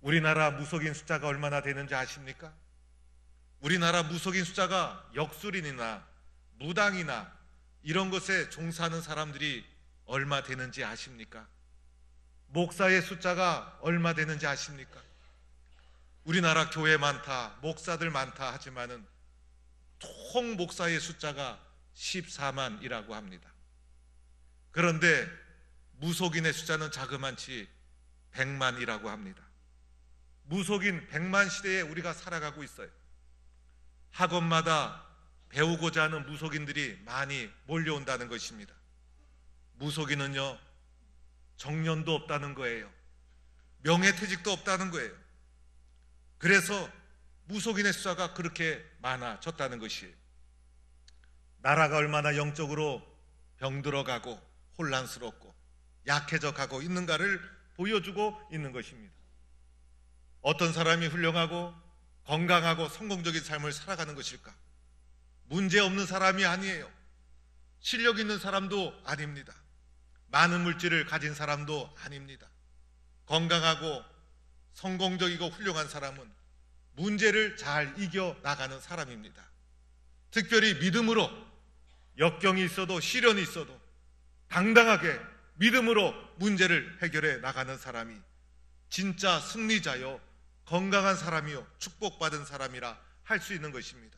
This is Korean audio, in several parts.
우리나라 무속인 숫자가 얼마나 되는지 아십니까? 우리나라 무속인 숫자가 역술인이나 무당이나 이런 것에 종사하는 사람들이 얼마 되는지 아십니까? 목사의 숫자가 얼마 되는지 아십니까? 우리나라 교회 많다, 목사들 많다 하지만은 총 목사의 숫자가 14만이라고 합니다. 그런데 무속인의 숫자는 자그만치 100만이라고 합니다. 무속인 100만 시대에 우리가 살아가고 있어요. 학원마다 배우고자 하는 무속인들이 많이 몰려온다는 것입니다. 무속인은요, 정년도 없다는 거예요. 명예퇴직도 없다는 거예요. 그래서 무속인의 숫자가 그렇게 많아졌다는 것이에요. 나라가 얼마나 영적으로 병들어가고 혼란스럽고 약해져 가고 있는가를 보여주고 있는 것입니다. 어떤 사람이 훌륭하고 건강하고 성공적인 삶을 살아가는 것일까? 문제없는 사람이 아니에요. 실력 있는 사람도 아닙니다. 많은 물질을 가진 사람도 아닙니다. 건강하고 성공적이고 훌륭한 사람은 문제를 잘 이겨나가는 사람입니다. 특별히 믿음으로 역경이 있어도 시련이 있어도 당당하게 믿음으로 문제를 해결해 나가는 사람이 진짜 승리자요, 건강한 사람이요, 축복받은 사람이라 할 수 있는 것입니다.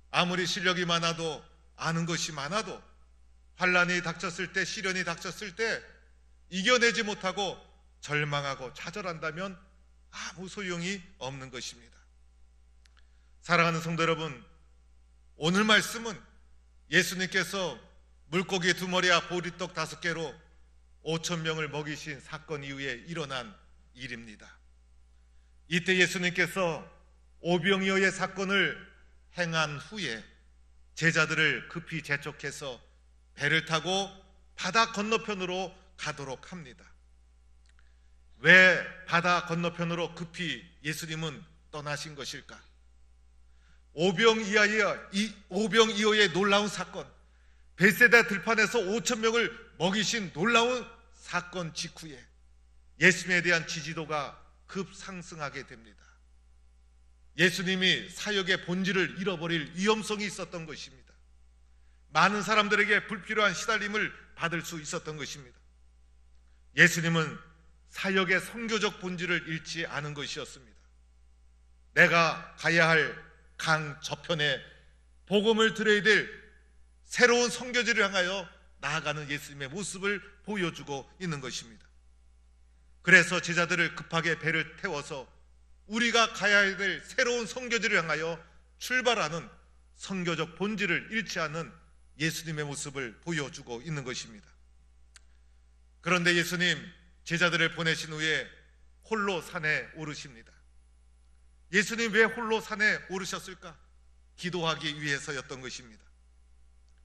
아무리 실력이 많아도, 아는 것이 많아도 환란이 닥쳤을 때, 시련이 닥쳤을 때 이겨내지 못하고 절망하고 좌절한다면 아무 소용이 없는 것입니다. 사랑하는 성도 여러분, 오늘 말씀은 예수님께서 물고기 2마리와 보리떡 5개로 5,000명을 먹이신 사건 이후에 일어난 일입니다. 이때 예수님께서 오병이어의 사건을 행한 후에 제자들을 급히 재촉해서 배를 타고 바다 건너편으로 가도록 합니다. 왜 바다 건너편으로 급히 예수님은 떠나신 것일까? 오병이어의 놀라운 사건, 벳세다 들판에서 5,000명을 먹이신 놀라운 사건 직후에 예수님에 대한 지지도가 급상승하게 됩니다. 예수님이 사역의 본질을 잃어버릴 위험성이 있었던 것입니다. 많은 사람들에게 불필요한 시달림을 받을 수 있었던 것입니다. 예수님은 사역의 선교적 본질을 잃지 않은 것이었습니다. 내가 가야 할 강 저편에 복음을 들어야 될 새로운 선교지를 향하여 나아가는 예수님의 모습을 보여주고 있는 것입니다. 그래서 제자들을 급하게 배를 태워서 우리가 가야 될 새로운 선교지를 향하여 출발하는 선교적 본질을 잃지 않은 예수님의 모습을 보여주고 있는 것입니다. 그런데 예수님 제자들을 보내신 후에 홀로 산에 오르십니다. 예수님 왜 홀로 산에 오르셨을까? 기도하기 위해서였던 것입니다.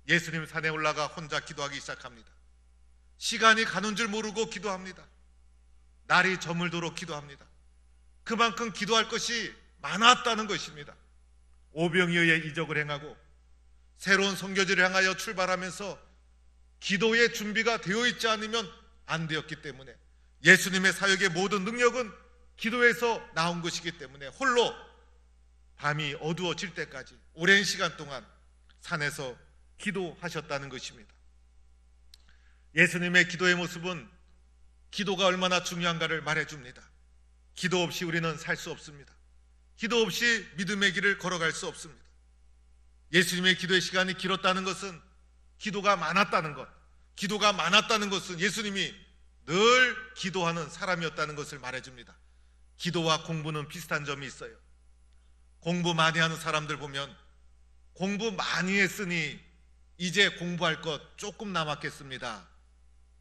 예수님 산에 올라가 혼자 기도하기 시작합니다. 시간이 가는 줄 모르고 기도합니다. 날이 저물도록 기도합니다. 그만큼 기도할 것이 많았다는 것입니다. 오병이어의 이적을 행하고 새로운 선교지를 향하여 출발하면서 기도의 준비가 되어 있지 않으면 안 되었기 때문에 예수님의 사역의 모든 능력은 기도에서 나온 것이기 때문에 홀로 밤이 어두워질 때까지 오랜 시간 동안 산에서 기도하셨다는 것입니다. 예수님의 기도의 모습은 기도가 얼마나 중요한가를 말해줍니다. 기도 없이 우리는 살 수 없습니다. 기도 없이 믿음의 길을 걸어갈 수 없습니다. 예수님의 기도의 시간이 길었다는 것은 기도가 많았다는 것, 기도가 많았다는 것은 예수님이 늘 기도하는 사람이었다는 것을 말해줍니다. 기도와 공부는 비슷한 점이 있어요. 공부 많이 하는 사람들 보면 공부 많이 했으니 이제 공부할 것 조금 남았겠습니다.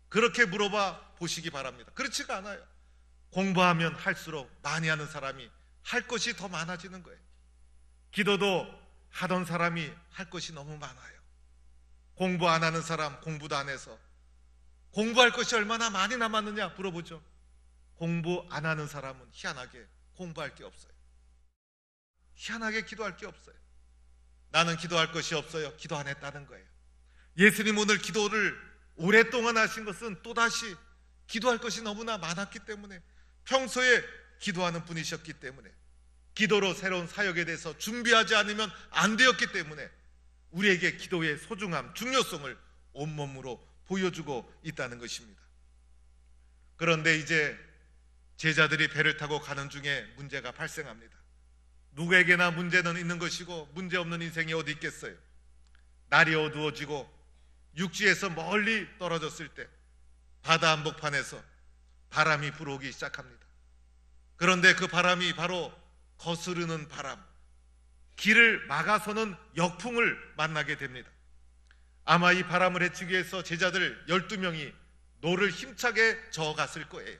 그렇게 물어봐 보시기 바랍니다. 그렇지가 않아요. 공부하면 할수록 많이 하는 사람이 할 것이 더 많아지는 거예요. 기도도 하던 사람이 할 것이 너무 많아요. 공부 안 하는 사람 공부도 안 해서 공부할 것이 얼마나 많이 남았느냐 물어보죠. 공부 안 하는 사람은 희한하게 공부할 게 없어요. 희한하게 기도할 게 없어요. 나는 기도할 것이 없어요. 기도 안 했다는 거예요. 예수님 오늘 기도를 오랫동안 하신 것은 또다시 기도할 것이 너무나 많았기 때문에 평소에 기도하는 분이셨기 때문에, 기도로 새로운 사역에 대해서 준비하지 않으면 안 되었기 때문에 우리에게 기도의 소중함, 중요성을 온몸으로 보여주고 있다는 것입니다. 그런데 이제 제자들이 배를 타고 가는 중에 문제가 발생합니다. 누구에게나 문제는 있는 것이고 문제없는 인생이 어디 있겠어요. 날이 어두워지고 육지에서 멀리 떨어졌을 때 바다 한복판에서 바람이 불어오기 시작합니다. 그런데 그 바람이 바로 거스르는 바람, 길을 막아서는 역풍을 만나게 됩니다. 아마 이 바람을 헤치기 위해서 제자들 12명이 노를 힘차게 저어갔을 거예요.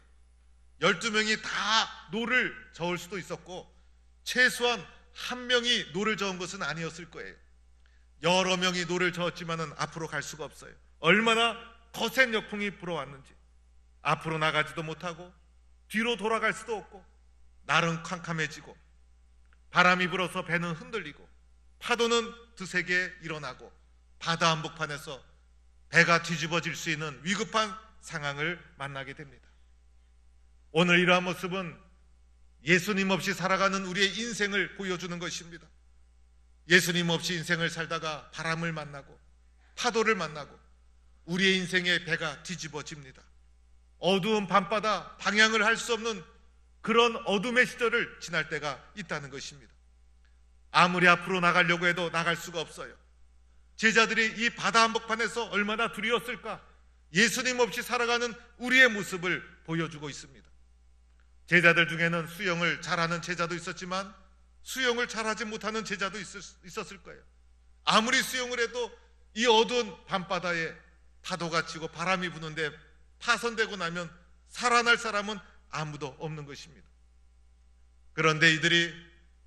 12명이 다 노를 저을 수도 있었고 최소한 한 명이 노를 저은 것은 아니었을 거예요. 여러 명이 노를 저었지만은 앞으로 갈 수가 없어요. 얼마나 거센 역풍이 불어왔는지. 앞으로 나가지도 못하고 뒤로 돌아갈 수도 없고 날은 캄캄해지고 바람이 불어서 배는 흔들리고 파도는 드세게 일어나고 바다 한복판에서 배가 뒤집어질 수 있는 위급한 상황을 만나게 됩니다. 오늘 이러한 모습은 예수님 없이 살아가는 우리의 인생을 보여주는 것입니다. 예수님 없이 인생을 살다가 바람을 만나고 파도를 만나고 우리의 인생의 배가 뒤집어집니다. 어두운 밤바다, 방향을 할 수 없는 그런 어둠의 시절을 지날 때가 있다는 것입니다. 아무리 앞으로 나가려고 해도 나갈 수가 없어요. 제자들이 이 바다 한복판에서 얼마나 두려웠을까? 예수님 없이 살아가는 우리의 모습을 보여주고 있습니다. 제자들 중에는 수영을 잘하는 제자도 있었지만 수영을 잘하지 못하는 제자도 있었을 거예요. 아무리 수영을 해도 이 어두운 밤바다에 파도가 치고 바람이 부는데 파손되고 나면 살아날 사람은 아무도 없는 것입니다. 그런데 이들이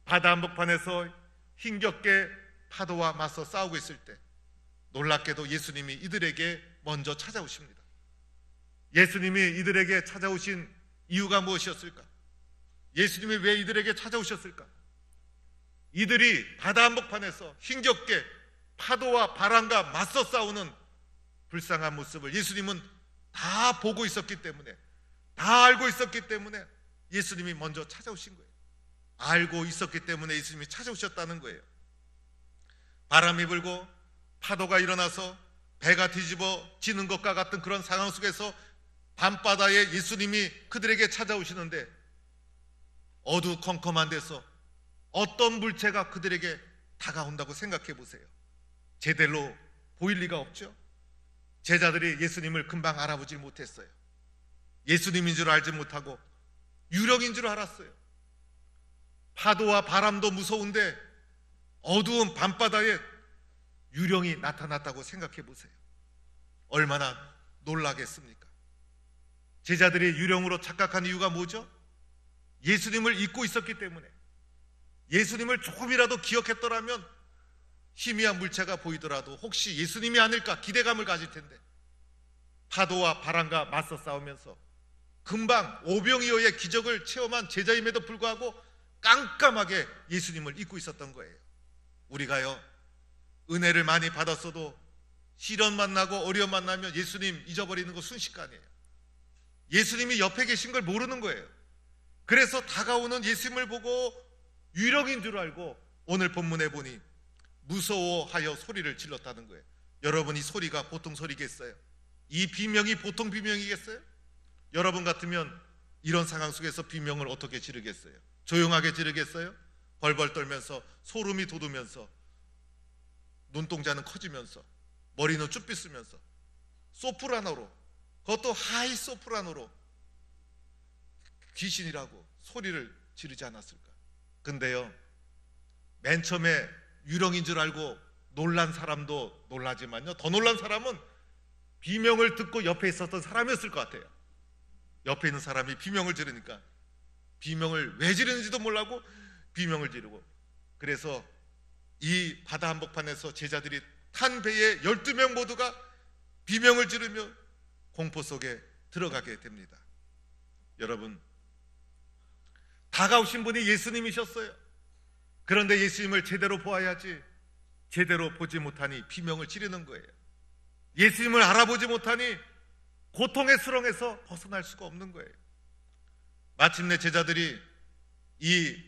바다 한복판에서 힘겹게 파도와 맞서 싸우고 있을 때 놀랍게도 예수님이 이들에게 먼저 찾아오십니다. 예수님이 이들에게 찾아오신 이유가 무엇이었을까? 예수님이 왜 이들에게 찾아오셨을까? 이들이 바다 한복판에서 힘겹게 파도와 바람과 맞서 싸우는 불쌍한 모습을 예수님은 다 보고 있었기 때문에, 다 알고 있었기 때문에 예수님이 먼저 찾아오신 거예요. 알고 있었기 때문에 예수님이 찾아오셨다는 거예요. 바람이 불고 파도가 일어나서 배가 뒤집어지는 것과 같은 그런 상황 속에서 밤바다에 예수님이 그들에게 찾아오시는데 어두컴컴한 데서 어떤 물체가 그들에게 다가온다고 생각해 보세요. 제대로 보일 리가 없죠. 제자들이 예수님을 금방 알아보지 못했어요. 예수님인 줄 알지 못하고 유령인 줄 알았어요. 파도와 바람도 무서운데 어두운 밤바다에 유령이 나타났다고 생각해 보세요. 얼마나 놀라겠습니까? 제자들이 유령으로 착각한 이유가 뭐죠? 예수님을 잊고 있었기 때문에. 예수님을 조금이라도 기억했더라면 희미한 물체가 보이더라도 혹시 예수님이 아닐까 기대감을 가질 텐데 파도와 바람과 맞서 싸우면서 금방 오병이어의 기적을 체험한 제자임에도 불구하고 깜깜하게 예수님을 잊고 있었던 거예요. 우리가요, 은혜를 많이 받았어도 시련 만나고 어려움 만나면 예수님 잊어버리는 거 순식간이에요. 예수님이 옆에 계신 걸 모르는 거예요. 그래서 다가오는 예수님을 보고 유령인 줄 알고 오늘 본문에 보니 무서워하여 소리를 질렀다는 거예요. 여러분, 이 소리가 보통 소리겠어요? 이 비명이 보통 비명이겠어요? 여러분 같으면 이런 상황 속에서 비명을 어떻게 지르겠어요? 조용하게 지르겠어요? 벌벌 떨면서 소름이 돋으면서 눈동자는 커지면서 머리는 쭈삣으면서 소프라노로, 그것도 하이 소프라노로 귀신이라고 소리를 지르지 않았을까? 근데요, 맨 처음에 유령인 줄 알고 놀란 사람도 놀라지만요, 더 놀란 사람은 비명을 듣고 옆에 있었던 사람이었을 것 같아요. 옆에 있는 사람이 비명을 지르니까 비명을 왜 지르는지도 몰라고 비명을 지르고, 그래서 이 바다 한복판에서 제자들이 탄 배의 12명 모두가 비명을 지르며 공포 속에 들어가게 됩니다. 여러분, 다가오신 분이 예수님이셨어요. 그런데 예수님을 제대로 보아야지 제대로 보지 못하니 비명을 지르는 거예요. 예수님을 알아보지 못하니 고통의 수렁에서 벗어날 수가 없는 거예요. 마침내 제자들이 이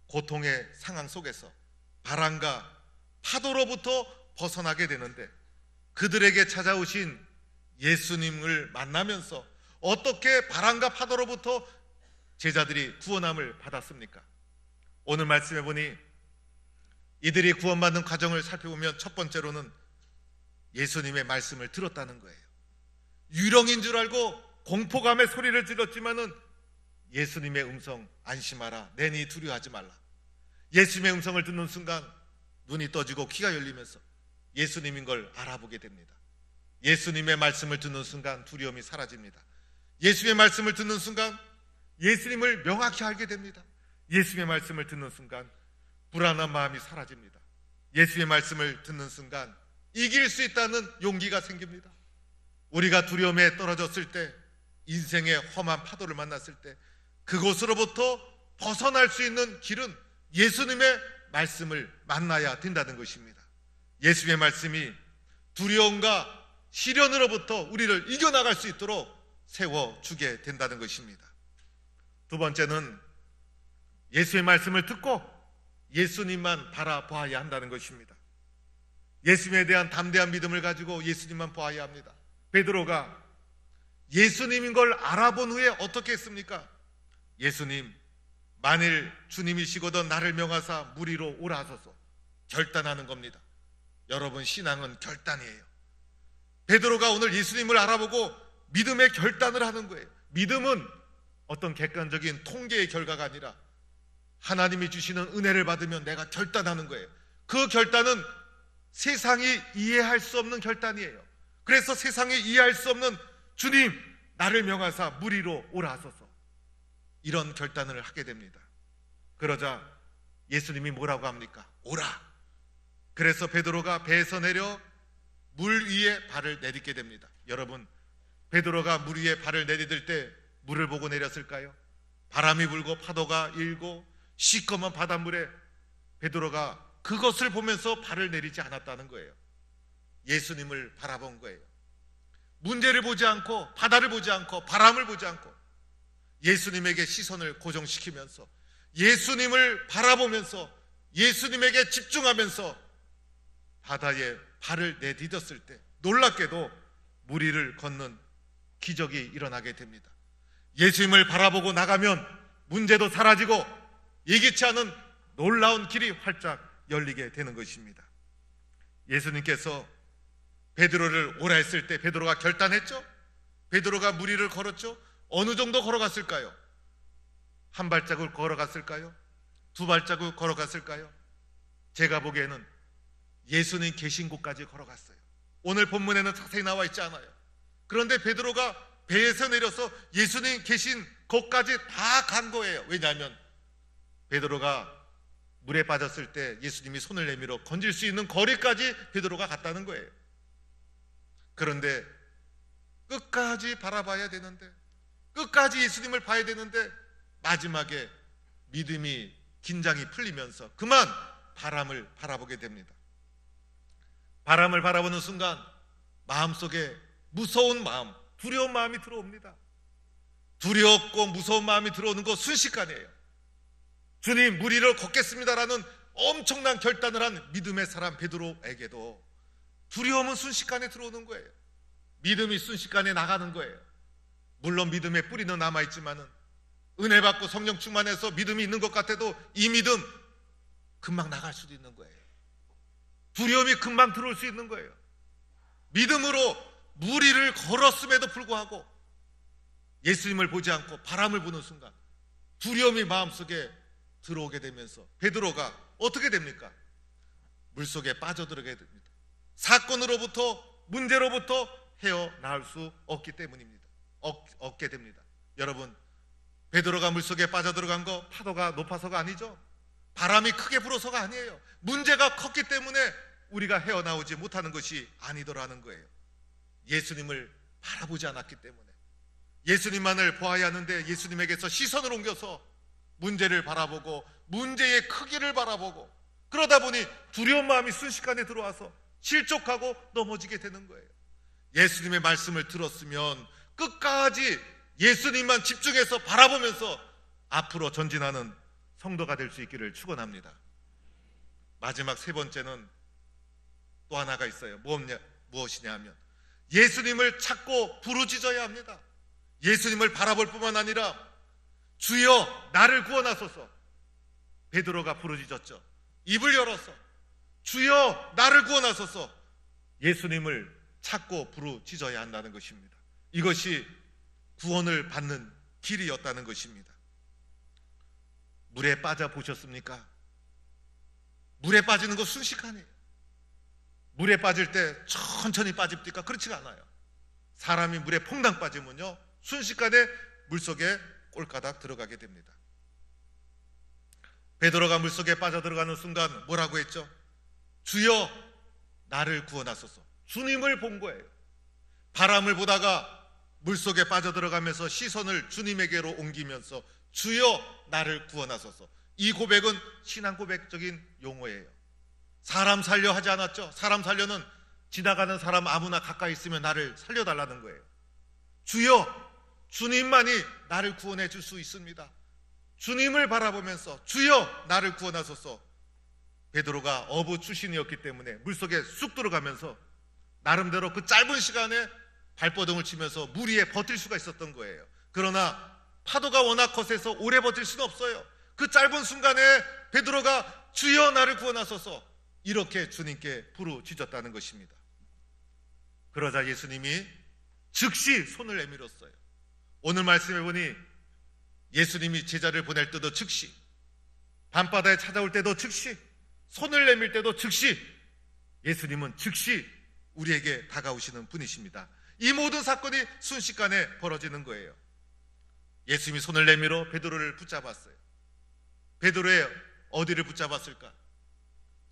고통의 상황 속에서 바람과 파도로부터 벗어나게 되는데, 그들에게 찾아오신 예수님을 만나면서 어떻게 바람과 파도로부터 제자들이 구원함을 받았습니까? 오늘 말씀해 보니 이들이 구원받는 과정을 살펴보면 첫 번째로는 예수님의 말씀을 들었다는 거예요. 유령인 줄 알고 공포감의 소리를 질렀지만은 예수님의 음성, 안심하라, 내니 두려워하지 말라. 예수님의 음성을 듣는 순간 눈이 떠지고 귀가 열리면서 예수님인 걸 알아보게 됩니다. 예수님의 말씀을 듣는 순간 두려움이 사라집니다. 예수님의 말씀을 듣는 순간 예수님을 명확히 알게 됩니다. 예수님의 말씀을 듣는 순간 불안한 마음이 사라집니다. 예수님의 말씀을 듣는 순간 이길 수 있다는 용기가 생깁니다. 우리가 두려움에 떨어졌을 때, 인생의 험한 파도를 만났을 때 그곳으로부터 벗어날 수 있는 길은 예수님의 말씀을 만나야 된다는 것입니다. 예수님의 말씀이 두려움과 시련으로부터 우리를 이겨나갈 수 있도록 세워주게 된다는 것입니다. 두 번째는 예수의 말씀을 듣고 예수님만 바라보아야 한다는 것입니다. 예수님에 대한 담대한 믿음을 가지고 예수님만 보아야 합니다. 베드로가 예수님인 걸 알아본 후에 어떻게 했습니까? 예수님, 만일 주님이시거든 나를 명하사 물 위로 오라 하소서. 결단하는 겁니다. 여러분, 신앙은 결단이에요. 베드로가 오늘 예수님을 알아보고 믿음의 결단을 하는 거예요. 믿음은 어떤 객관적인 통계의 결과가 아니라 하나님이 주시는 은혜를 받으면 내가 결단하는 거예요. 그 결단은 세상이 이해할 수 없는 결단이에요. 그래서 세상이 이해할 수 없는 주님, 나를 명하사 물 위로 오라 하소서. 이런 결단을 하게 됩니다. 그러자 예수님이 뭐라고 합니까? 오라. 그래서 베드로가 배에서 내려 물 위에 발을 내딛게 됩니다. 여러분, 베드로가 물 위에 발을 내딛을 때 물을 보고 내렸을까요? 바람이 불고 파도가 일고 시커먼 바닷물에 베드로가 그것을 보면서 발을 내리지 않았다는 거예요. 예수님을 바라본 거예요. 문제를 보지 않고, 바다를 보지 않고, 바람을 보지 않고 예수님에게 시선을 고정시키면서 예수님을 바라보면서 예수님에게 집중하면서 바다에 발을 내딛었을 때 놀랍게도 물 위를 걷는 기적이 일어나게 됩니다. 예수님을 바라보고 나가면 문제도 사라지고 예기치 않은 놀라운 길이 활짝 열리게 되는 것입니다. 예수님께서 베드로를 오라 했을 때 베드로가 결단했죠? 베드로가 물 위를 걸었죠? 어느 정도 걸어갔을까요? 한 발자국 걸어갔을까요? 두 발자국 걸어갔을까요? 제가 보기에는 예수님 계신 곳까지 걸어갔어요. 오늘 본문에는 자세히 나와 있지 않아요. 그런데 베드로가 배에서 내려서 예수님 계신 곳까지 다 간 거예요. 왜냐하면 베드로가 물에 빠졌을 때 예수님이 손을 내밀어 건질 수 있는 거리까지 베드로가 갔다는 거예요. 그런데 끝까지 바라봐야 되는데, 끝까지 예수님을 봐야 되는데 마지막에 믿음이, 긴장이 풀리면서 그만 바람을 바라보게 됩니다. 바람을 바라보는 순간 마음속에 무서운 마음, 두려운 마음이 들어옵니다. 두렵고 무서운 마음이 들어오는 거 순식간이에요. 주님, 물 위를 걷겠습니다라는 엄청난 결단을 한 믿음의 사람 베드로에게도 두려움은 순식간에 들어오는 거예요. 믿음이 순식간에 나가는 거예요. 물론 믿음의 뿌리는 남아있지만은 은혜 받고 성령 충만해서 믿음이 있는 것 같아도 이 믿음 금방 나갈 수도 있는 거예요. 두려움이 금방 들어올 수 있는 거예요. 믿음으로 물 위를 걸었음에도 불구하고 예수님을 보지 않고 바람을 보는 순간 두려움이 마음속에 들어오게 되면서 베드로가 어떻게 됩니까? 물속에 빠져들게 됩니다. 사건으로부터, 문제로부터 헤어나올 수 없기 때문입니다. 얻게 됩니다. 여러분, 베드로가 물속에 빠져들어간 거 파도가 높아서가 아니죠. 바람이 크게 불어서가 아니에요. 문제가 컸기 때문에 우리가 헤어나오지 못하는 것이 아니더라는 거예요. 예수님을 바라보지 않았기 때문에, 예수님만을 보아야 하는데 예수님에게서 시선을 옮겨서 문제를 바라보고 문제의 크기를 바라보고 그러다 보니 두려운 마음이 순식간에 들어와서 실족하고 넘어지게 되는 거예요. 예수님의 말씀을 들었으면 끝까지 예수님만 집중해서 바라보면서 앞으로 전진하는 성도가 될 수 있기를 축원합니다. 마지막 세 번째는 또 하나가 있어요. 무엇이냐 하면 예수님을 찾고 부르짖어야 합니다. 예수님을 바라볼 뿐만 아니라 주여 나를 구원하소서. 베드로가 부르짖었죠. 입을 열어서 주여 나를 구원하소서. 예수님을 찾고 부르짖어야 한다는 것입니다. 이것이 구원을 받는 길이었다는 것입니다. 물에 빠져 보셨습니까? 물에 빠지는 거 순식간이에요. 물에 빠질 때 천천히 빠집니까? 그렇지가 않아요. 사람이 물에 퐁당 빠지면요 순식간에 물속에 꼴까닥 들어가게 됩니다. 베드로가 물속에 빠져 들어가는 순간 뭐라고 했죠? 주여 나를 구원하소서. 주님을 본 거예요. 바람을 보다가 물속에 빠져 들어가면서 시선을 주님에게로 옮기면서 주여 나를 구원하소서. 이 고백은 신앙 고백적인 용어예요. 사람 살려 하지 않았죠. 사람 살려는 지나가는 사람 아무나 가까이 있으면 나를 살려달라는 거예요. 주여 주님만이 나를 구원해 줄 수 있습니다. 주님을 바라보면서 주여 나를 구원하소서. 베드로가 어부 출신이었기 때문에 물속에 쑥 들어가면서 나름대로 그 짧은 시간에 발버둥을 치면서 물 위에 버틸 수가 있었던 거예요. 그러나 파도가 워낙 거세서 오래 버틸 수는 없어요. 그 짧은 순간에 베드로가 주여 나를 구원하소서 이렇게 주님께 부르짖었다는 것입니다. 그러자 예수님이 즉시 손을 내밀었어요. 오늘 말씀해 보니 예수님이 제자를 보낼 때도 즉시, 밤바다에 찾아올 때도 즉시, 손을 내밀 때도 즉시, 예수님은 즉시 우리에게 다가오시는 분이십니다. 이 모든 사건이 순식간에 벌어지는 거예요. 예수님이 손을 내밀어 베드로를 붙잡았어요. 베드로의 어디를 붙잡았을까?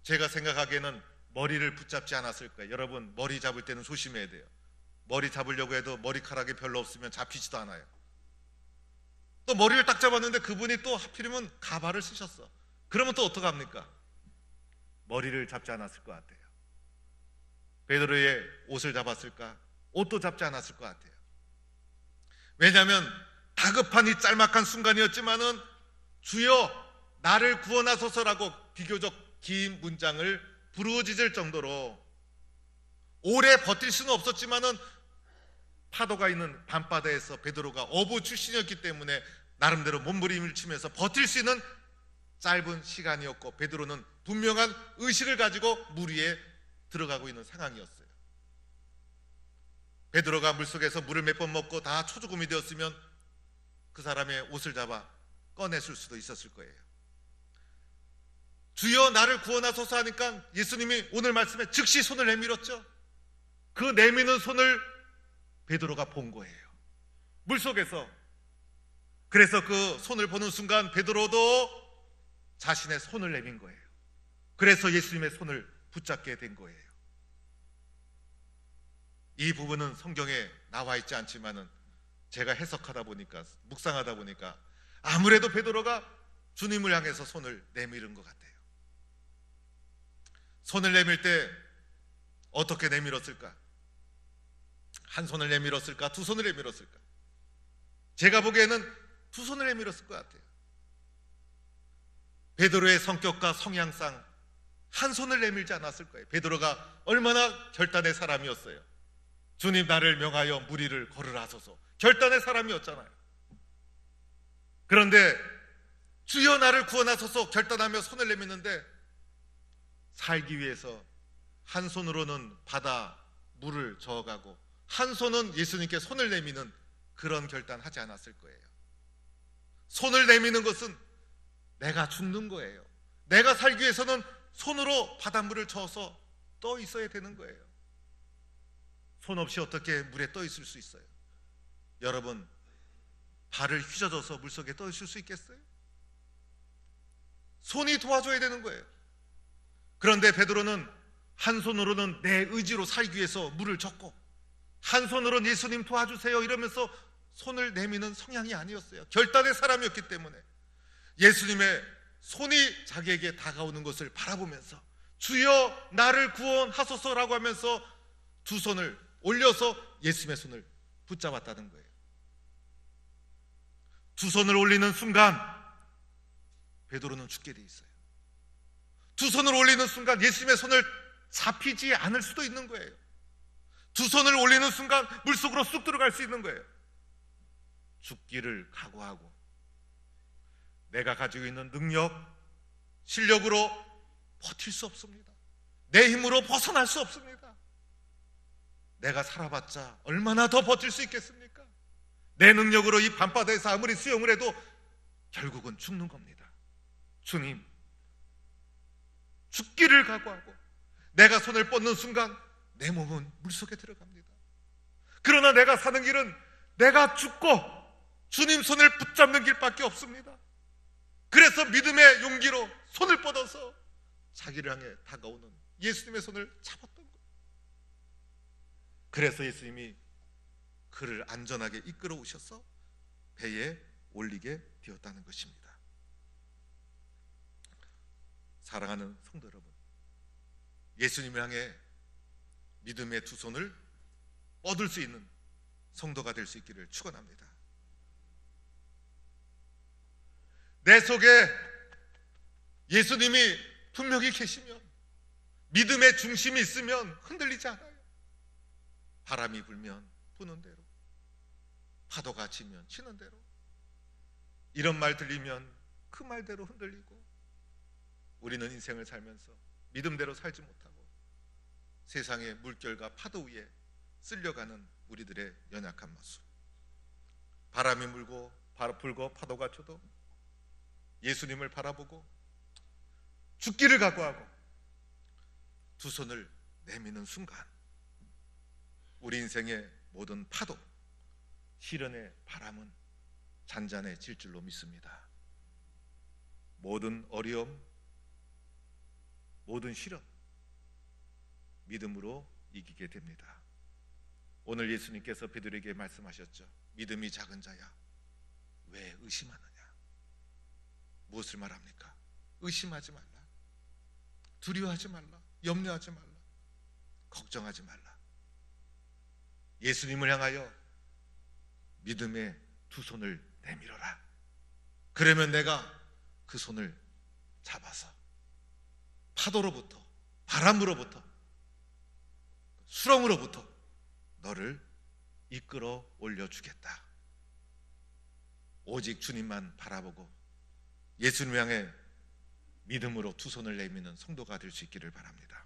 제가 생각하기에는 머리를 붙잡지 않았을 거예요. 여러분 머리 잡을 때는 조심해야 돼요. 머리 잡으려고 해도 머리카락이 별로 없으면 잡히지도 않아요. 또 머리를 딱 잡았는데 그분이 또 하필이면 가발을 쓰셨어. 그러면 또 어떡합니까? 머리를 잡지 않았을 것 같아요. 베드로의 옷을 잡았을까? 옷도 잡지 않았을 것 같아요. 왜냐하면 다급한 이 짤막한 순간이었지만은 주여 나를 구원하소서라고 비교적 긴 문장을 부르짖을 정도로 오래 버틸 수는 없었지만은 파도가 있는 밤바다에서 베드로가 어부 출신이었기 때문에 나름대로 몸부림을 치면서 버틸 수 있는 짧은 시간이었고 베드로는 분명한 의식을 가지고 물 위에 들어가고 있는 상황이었어요. 베드로가 물속에서 물을 몇 번 먹고 다 초조금이 되었으면 그 사람의 옷을 잡아 꺼냈을 수도 있었을 거예요. 주여 나를 구원하소서 하니까 예수님이 오늘 말씀에 즉시 손을 내밀었죠. 그 내미는 손을 베드로가 본 거예요. 물속에서. 그래서 그 손을 보는 순간 베드로도 자신의 손을 내민 거예요. 그래서 예수님의 손을 붙잡게 된 거예요. 이 부분은 성경에 나와 있지 않지만은 제가 해석하다 보니까 묵상하다 보니까 아무래도 베드로가 주님을 향해서 손을 내밀은 것 같아요. 손을 내밀 때 어떻게 내밀었을까? 한 손을 내밀었을까? 두 손을 내밀었을까? 제가 보기에는 두 손을 내밀었을 것 같아요. 베드로의 성격과 성향상 한 손을 내밀지 않았을 거예요. 베드로가 얼마나 결단의 사람이었어요. 주님 나를 명하여 물 위를 걸으라 하소서. 결단의 사람이었잖아요. 그런데 주여 나를 구원하소서 결단하며 손을 내미는데 살기 위해서 한 손으로는 바다 물을 저어가고 한 손은 예수님께 손을 내미는 그런 결단하지 않았을 거예요. 손을 내미는 것은 내가 죽는 거예요. 내가 살기 위해서는 손으로 바닷물을 저어서 떠 있어야 되는 거예요. 손 없이 어떻게 물에 떠 있을 수 있어요? 여러분 발을 휘저어서 물속에 떠 있을 수 있겠어요? 손이 도와줘야 되는 거예요. 그런데 베드로는 한 손으로는 내 의지로 살기 위해서 물을 젓고 한 손으로는 예수님 도와주세요 이러면서 손을 내미는 성향이 아니었어요. 결단의 사람이었기 때문에 예수님의 손이 자기에게 다가오는 것을 바라보면서 주여 나를 구원하소서라고 하면서 두 손을 올려서 예수님의 손을 붙잡았다는 거예요. 두 손을 올리는 순간 베드로는 죽게 돼 있어요. 두 손을 올리는 순간 예수님의 손을 잡히지 않을 수도 있는 거예요. 두 손을 올리는 순간 물속으로 쑥 들어갈 수 있는 거예요. 죽기를 각오하고 내가 가지고 있는 능력, 실력으로 버틸 수 없습니다. 내 힘으로 벗어날 수 없습니다. 내가 살아봤자 얼마나 더 버틸 수 있겠습니까? 내 능력으로 이 밤바다에서 아무리 수영을 해도 결국은 죽는 겁니다. 주님, 죽기를 각오하고 내가 손을 뻗는 순간 내 몸은 물속에 들어갑니다. 그러나 내가 사는 길은 내가 죽고 주님 손을 붙잡는 길밖에 없습니다. 그래서 믿음의 용기로 손을 뻗어서 자기를 향해 다가오는 예수님의 손을 잡았던 거예요. 그래서 예수님이 그를 안전하게 이끌어 오셔서 배에 올리게 되었다는 것입니다. 사랑하는 성도 여러분, 예수님을 향해 믿음의 두 손을 뻗을 수 있는 성도가 될 수 있기를 축원합니다. 내 속에 예수님이 분명히 계시면, 믿음의 중심이 있으면 흔들리지 않아요. 바람이 불면 부는 대로, 파도가 치면 치는 대로, 이런 말 들리면 그 말대로 흔들리고, 우리는 인생을 살면서 믿음대로 살지 못하고 세상의 물결과 파도 위에 쓸려가는 우리들의 연약한 모습. 바람이 불고 파도가 쳐도 예수님을 바라보고 죽기를 각오하고 두 손을 내미는 순간 우리 인생의 모든 파도, 시련의 바람은 잔잔해질 줄로 믿습니다. 모든 어려움, 모든 시련 믿음으로 이기게 됩니다. 오늘 예수님께서 베드로에게 말씀하셨죠. 믿음이 작은 자야, 왜 의심하느냐? 무엇을 말합니까? 의심하지 말라, 두려워하지 말라, 염려하지 말라, 걱정하지 말라. 예수님을 향하여 믿음의 두 손을 내밀어라. 그러면 내가 그 손을 잡아서 파도로부터, 바람으로부터, 수렁으로부터 너를 이끌어 올려주겠다. 오직 주님만 바라보고 예수님 향해 믿음으로 두 손을 내미는 성도가 될 수 있기를 바랍니다.